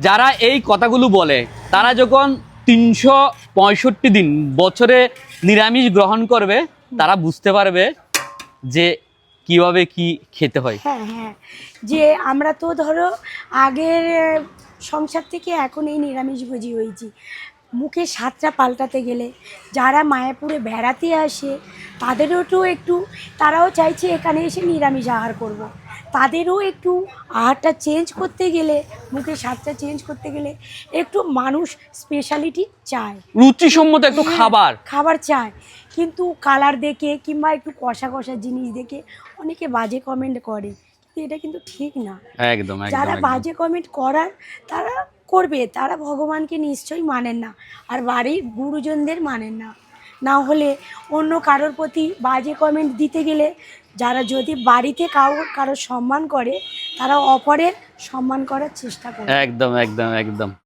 যারা এই কথাগুলো বলে তারা যখন 365 দিন বছরে নিরামিষ গ্রহণ করবে তারা বুঝতে পারবে যে কিভাবে কি খেতে হয়। হ্যাঁ হ্যাঁ, যে আমরা তো ধরো আগের সংসার থেকে এখন এই নিরামিষভোজী হয়েছি, মুখে স্বাদটা পাল্টাতে গেলে যারা মায়াপুরে বেড়াতে আসে তাদেরও তো একটু, তারাও চাইছে এখানে এসে নিরামিষ আহার করব। তাদেরও একটু আহারটা চেঞ্জ করতে গেলে, মুখে স্বাদটা চেঞ্জ করতে গেলে একটু মানুষ স্পেশালিটি চায়, রুচিসম্মত একটু হ্যাঁ, খাবার। খাবার চায়। কিন্তু কালার দেখে কিংবা একটু কষা কষা জিনিস দেখে অনেকে বাজে কমেন্ট করে, কিন্তু এটা কিন্তু ঠিক না। একদম যারা একদম বাজে কমেন্ট করার তারা করবে, তারা ভগবানকে নিশ্চয়ই মানেন না, আর বাড়ির গুরুজনদের মানেন না। না হলে অন্য কারোর প্রতি বাজে কমেন্ট দিতে গেলে, যারা যদি বাড়িতে কারোর সম্মান করে তারা অপরের সম্মান করার চেষ্টা করে। একদম একদম একদম।